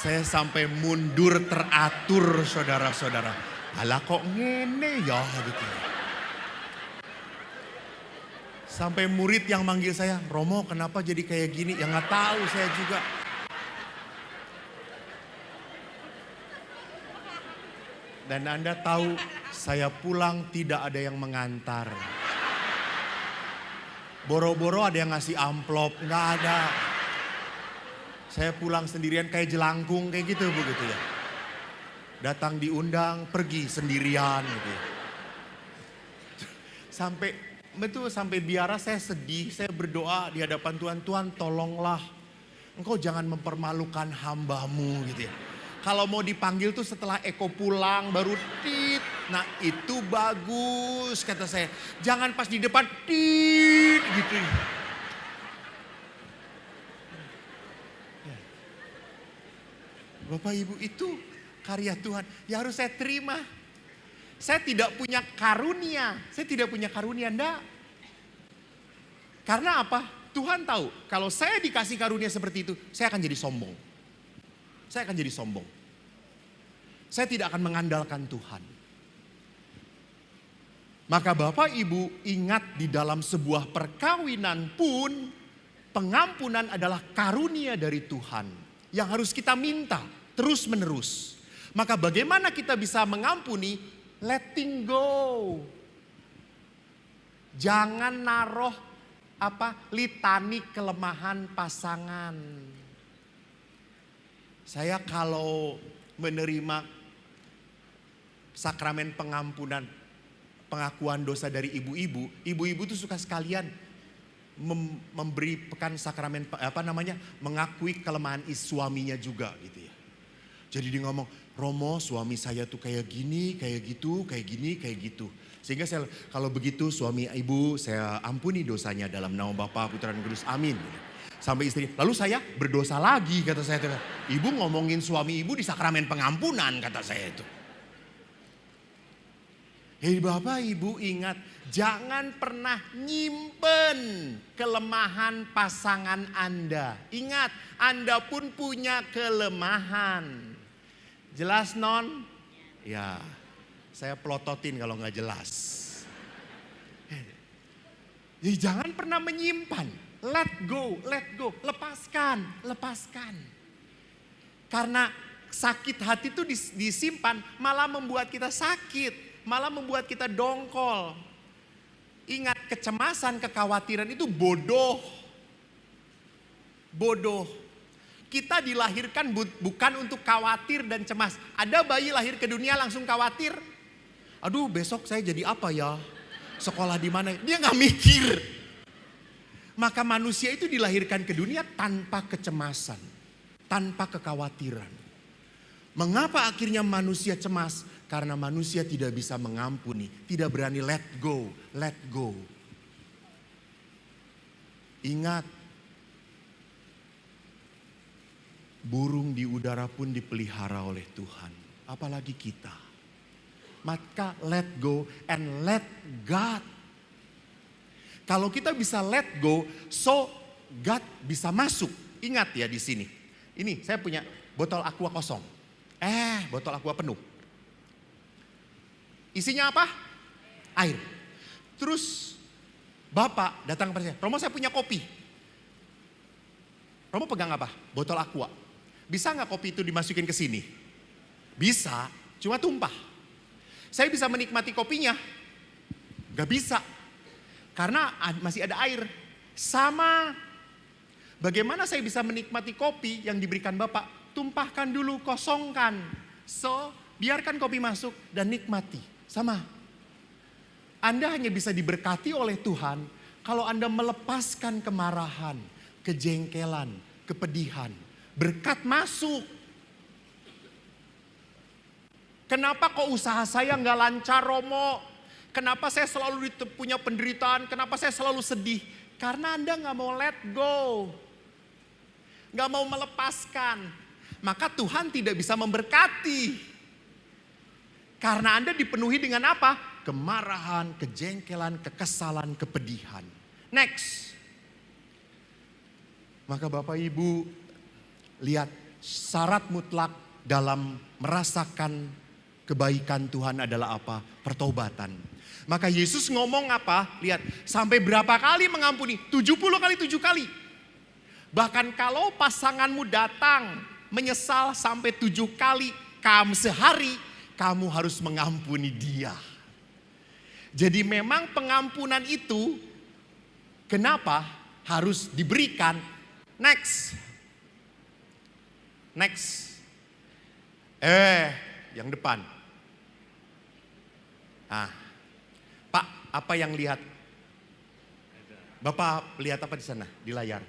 Saya sampai mundur teratur saudara-saudara. Alah kok ngene ya gitu. Sampai murid yang manggil saya, Romo kenapa jadi kayak gini? Ya nggak tahu saya juga. Dan Anda tahu saya pulang tidak ada yang mengantar. Boro-boro ada yang ngasih amplop, nggak ada. Saya pulang sendirian kayak jelangkung kayak gitu begitu ya. Datang diundang, pergi sendirian gitu ya. Sampai biara saya sedih, saya berdoa di hadapan Tuhan, Tuhan tolonglah. Engkau jangan mempermalukan hambamu gitu ya. Kalau mau dipanggil tuh setelah Eko pulang baru tit. Nah itu bagus kata saya. Jangan pas di depan tit gitu. Bapak Ibu itu karya Tuhan. Ya harus saya terima. Saya tidak punya karunia. Saya tidak punya karunia enggak. Karena apa? Tuhan tahu kalau saya dikasih karunia seperti itu, saya akan jadi sombong. Saya akan jadi sombong. Saya tidak akan mengandalkan Tuhan. Maka Bapak Ibu ingat di dalam sebuah perkawinan pun pengampunan adalah karunia dari Tuhan. Yang harus kita minta terus menerus. Maka bagaimana kita bisa mengampuni? Letting go. Jangan naruh litani kelemahan pasangan. Saya kalau menerima sakramen pengampunan, pengakuan dosa dari ibu-ibu tuh suka sekalian memberikan sakramen mengakui kelemahan suaminya juga gitu ya. Jadi dia ngomong, Romo suami saya tuh kayak gini, kayak gitu, kayak gini, kayak gitu. Sehingga saya kalau begitu suami ibu saya ampuni dosanya dalam nama Bapa, Putra dan Kudus. Amin. Sampai istri, lalu saya berdosa lagi kata saya. Ibu ngomongin suami ibu di sakramen pengampunan kata saya itu. Hei Bapak Ibu ingat, jangan pernah nyimpen kelemahan pasangan Anda. Ingat, Anda pun punya kelemahan. Jelas non? Ya, saya pelototin kalau nggak jelas. Jadi jangan pernah menyimpan. Let go, lepaskan. Karena sakit hati itu disimpan malah membuat kita sakit, malah membuat kita dongkol. Ingat kecemasan, kekhawatiran itu bodoh. Kita dilahirkan bukan untuk khawatir dan cemas. Ada bayi lahir ke dunia langsung khawatir. Aduh besok saya jadi apa ya? Sekolah di mana? Dia nggak mikir. Maka manusia itu dilahirkan ke dunia tanpa kecemasan, tanpa kekhawatiran. Mengapa akhirnya manusia cemas? Karena manusia tidak bisa mengampuni, tidak berani let go. Ingat, burung di udara pun dipelihara oleh Tuhan, apalagi kita. Maka let go and let God. Kalau kita bisa let go, so God bisa masuk. Ingat ya di sini. Ini saya punya botol aqua kosong. Botol aqua penuh. Isinya apa? Air. Terus Bapak datang kepada saya, Romo saya punya kopi. Romo pegang apa? Botol aqua. Bisa nggak kopi itu dimasukin ke sini? Bisa, cuma tumpah. Saya bisa menikmati kopinya? Gak bisa. Karena masih ada air. Sama. Bagaimana saya bisa menikmati kopi yang diberikan Bapak? Tumpahkan dulu, kosongkan. So, biarkan kopi masuk dan nikmati. Sama. Anda hanya bisa diberkati oleh Tuhan kalau Anda melepaskan kemarahan, kejengkelan, kepedihan. Berkat masuk. Kenapa kok usaha saya nggak lancar Romo? Kenapa saya selalu punya penderitaan? Kenapa saya selalu sedih? Karena Anda nggak mau let go. Nggak mau melepaskan. Maka Tuhan tidak bisa memberkati. Karena Anda dipenuhi dengan apa? Kemarahan, kejengkelan, kekesalan, kepedihan. Next. Maka Bapak Ibu lihat Syarat mutlak dalam merasakan kebaikan Tuhan adalah apa? Pertobatan. Maka Yesus ngomong apa? Lihat, sampai berapa kali mengampuni? 70 kali 7 kali. Bahkan kalau pasanganmu datang menyesal sampai 7 kali kamu sehari, kamu harus mengampuni dia. Jadi memang pengampunan itu kenapa harus diberikan? Next. Yang depan. Pak, apa yang lihat? Bapak lihat apa di sana di layar?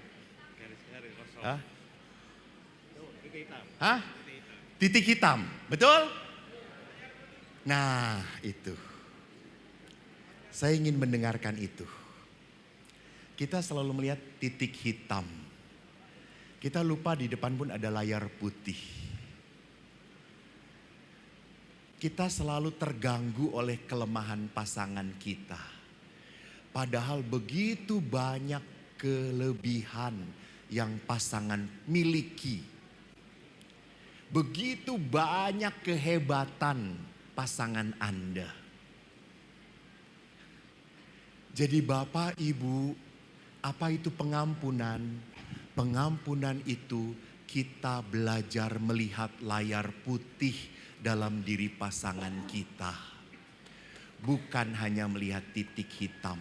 Titik hitam, betul? Nah, itu. Saya ingin mendengarkan itu. Kita selalu melihat titik hitam. Kita lupa di depan pun ada layar putih. Kita selalu terganggu oleh kelemahan pasangan kita. Padahal begitu banyak kelebihan yang pasangan miliki. Begitu banyak kehebatan pasangan Anda. Jadi Bapak, Ibu, apa itu pengampunan? Pengampunan itu kita belajar melihat layar putih dalam diri pasangan kita. Bukan hanya melihat titik hitam.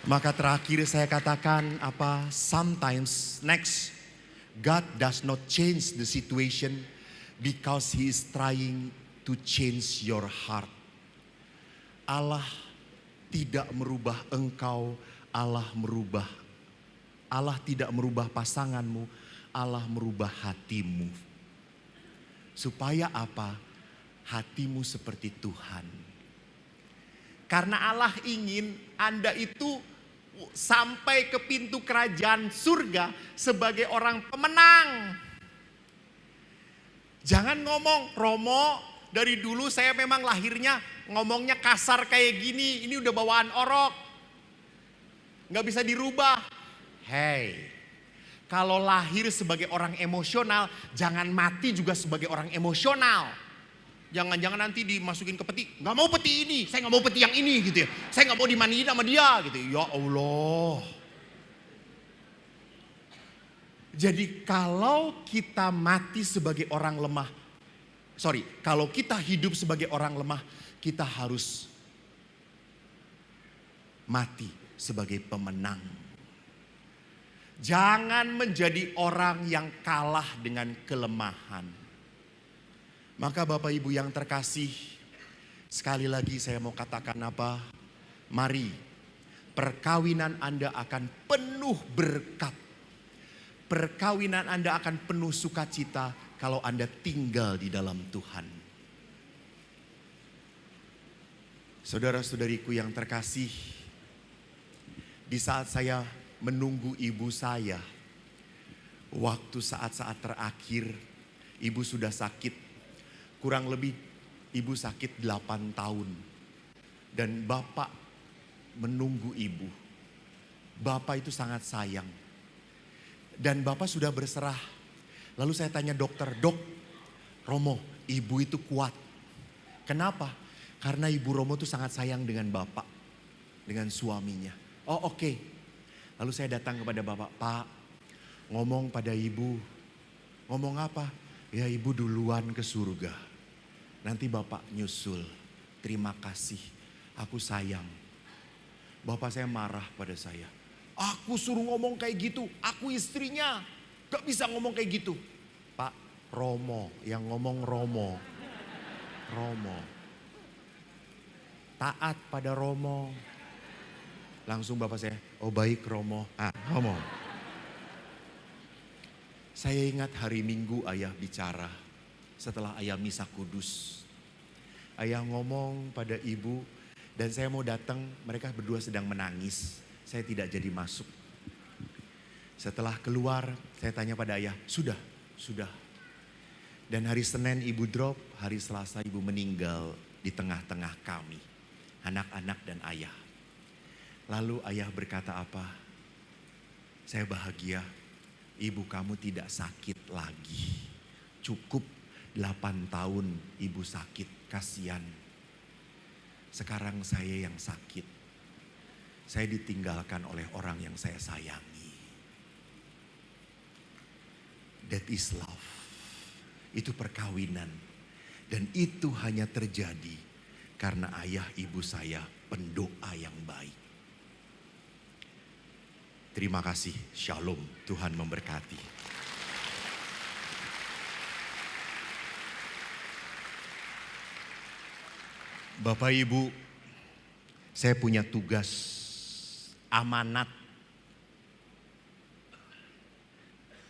Maka terakhir saya katakan apa? Sometimes, next, God does not change the situation because He is trying to change your heart. Allah tidak merubah engkau, Allah tidak merubah pasanganmu, Allah merubah hatimu. Supaya apa? Hatimu seperti Tuhan. Karena Allah ingin Anda itu sampai ke pintu kerajaan surga sebagai orang pemenang. Jangan ngomong, Romo, dari dulu saya memang lahirnya ngomongnya kasar kayak gini, ini udah bawaan orok. Gak bisa dirubah. Hey, kalau lahir sebagai orang emosional, jangan mati juga sebagai orang emosional. Jangan-jangan nanti dimasukin ke peti, gak mau peti ini, saya gak mau peti yang ini gitu ya. Saya gak mau dimandiin sama dia gitu. Ya Allah. Jadi kalau kita mati sebagai orang lemah, kalau kita hidup sebagai orang lemah, kita harus mati sebagai pemenang. Jangan menjadi orang yang kalah dengan kelemahan. Maka Bapak Ibu yang terkasih, sekali lagi saya mau katakan apa? Mari, perkawinan Anda akan penuh berkat. Perkawinan Anda akan penuh sukacita kalau Anda tinggal di dalam Tuhan. Saudara-saudariku yang terkasih, di saat saya menunggu ibu saya, waktu saat-saat terakhir, ibu sudah sakit. Kurang lebih ibu sakit 8 tahun. Dan bapak menunggu ibu. Bapak itu sangat sayang. Dan bapak sudah berserah. Lalu saya tanya dokter, Dok, Romo, ibu itu kuat. Kenapa? Karena ibu Romo itu sangat sayang dengan bapak. Dengan suaminya. Oh oke. Lalu saya datang kepada bapak, Pak, ngomong pada ibu. Ngomong apa? Ya ibu duluan ke surga. Nanti bapak nyusul. Terima kasih. Aku sayang. Bapak saya marah pada saya. Aku suruh ngomong kayak gitu. Aku istrinya. Gak bisa ngomong kayak gitu. Pak, Romo. Yang ngomong Romo. Romo. Taat pada Romo. Langsung bapak saya. Oh baik Romo. Romo. Saya ingat hari Minggu ayah bicara. Setelah ayah misa kudus. Ayah ngomong pada ibu. Dan saya mau datang, mereka berdua sedang menangis. Saya tidak jadi masuk. Setelah keluar, saya tanya pada ayah, sudah. Dan hari Senin ibu drop, hari Selasa ibu meninggal di tengah-tengah kami. Anak-anak dan ayah. Lalu ayah berkata apa? Saya bahagia ibu kamu tidak sakit lagi. Cukup 8 tahun ibu sakit, kasihan. Sekarang saya yang sakit. Saya ditinggalkan oleh orang yang saya sayangi. That is love. Itu perkawinan. Dan itu hanya terjadi karena ayah ibu saya pendoa yang baik. Terima kasih. Shalom. Tuhan memberkati. Bapak Ibu, saya punya tugas, amanat.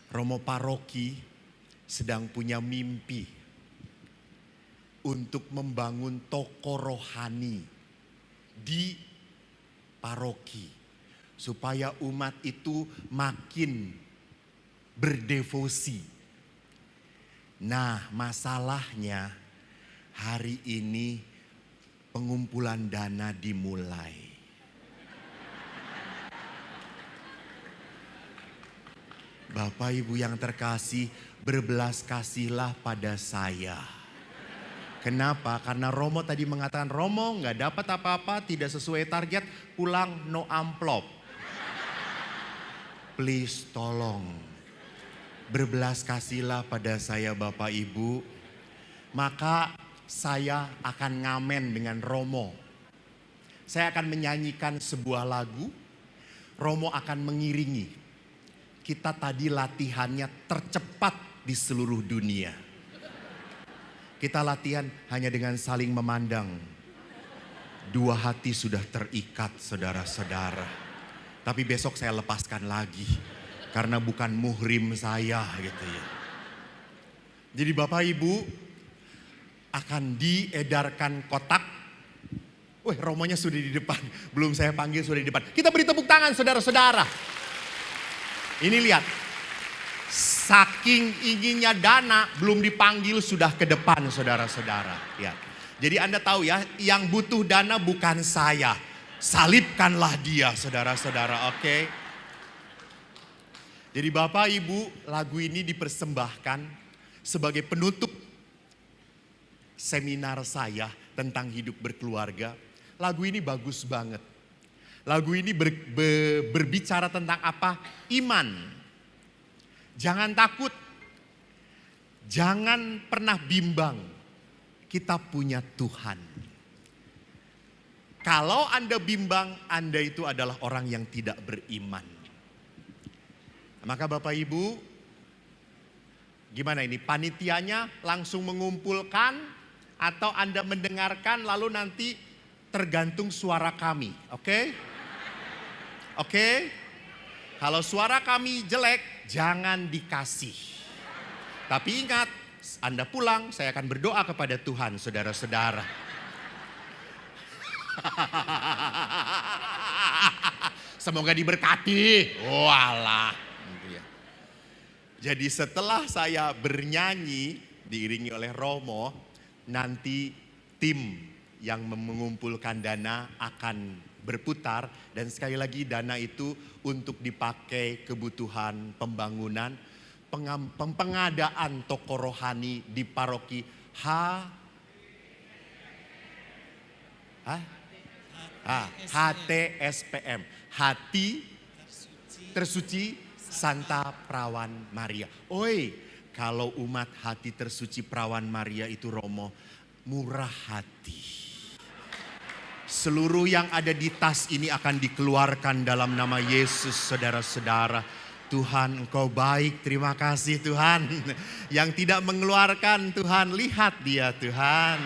Romo Paroki sedang punya mimpi untuk membangun toko rohani di paroki supaya umat itu makin berdevosi. Nah, masalahnya hari ini pengumpulan dana dimulai. Bapak Ibu yang terkasih, berbelas kasihlah pada saya. Kenapa? Karena Romo tadi mengatakan, Romo nggak dapat apa-apa, tidak sesuai target, pulang no amplop. Please tolong, berbelas kasihlah pada saya Bapak Ibu. Maka saya akan ngamen dengan Romo. Saya akan menyanyikan sebuah lagu, Romo akan mengiringi. Kita tadi latihannya tercepat di seluruh dunia. Kita latihan hanya dengan saling memandang. 2 hati sudah terikat saudara-saudara. Tapi besok saya lepaskan lagi. Karena bukan muhrim saya gitu ya. Jadi Bapak Ibu akan diedarkan kotak. Wih, Romonya sudah di depan. Belum saya panggil sudah di depan. Kita beri tepuk tangan saudara-saudara. Ini lihat, saking inginnya dana belum dipanggil sudah ke depan saudara-saudara. Ya. Jadi Anda tahu ya, yang butuh dana bukan saya. Salibkanlah dia saudara-saudara, oke? Jadi Bapak Ibu, lagu ini dipersembahkan sebagai penutup seminar saya tentang hidup berkeluarga. Lagu ini bagus banget. Lagu ini berbicara tentang apa? Iman. Jangan takut. Jangan pernah bimbang. Kita punya Tuhan. Kalau Anda bimbang, Anda itu adalah orang yang tidak beriman. Maka Bapak Ibu, gimana ini? Panitianya langsung mengumpulkan atau Anda mendengarkan lalu nanti tergantung suara kami, oke? Oke, kalau suara kami jelek, jangan dikasih. Tapi ingat, Anda pulang, saya akan berdoa kepada Tuhan, saudara-saudara. Semoga diberkati. Walah. Jadi setelah saya bernyanyi, diiringi oleh Romo, nanti tim yang mengumpulkan dana akan berputar dan sekali lagi dana itu untuk dipakai kebutuhan pembangunan pengadaan toko rohani di paroki HTSPM, Hati Tersuci Santa Perawan Maria. Oi, kalau umat Hati Tersuci Perawan Maria itu Romo murah hati. Seluruh yang ada di tas ini akan dikeluarkan dalam nama Yesus, saudara-saudara. Tuhan, Engkau baik, terima kasih Tuhan. Yang tidak mengeluarkan, Tuhan, lihat dia Tuhan.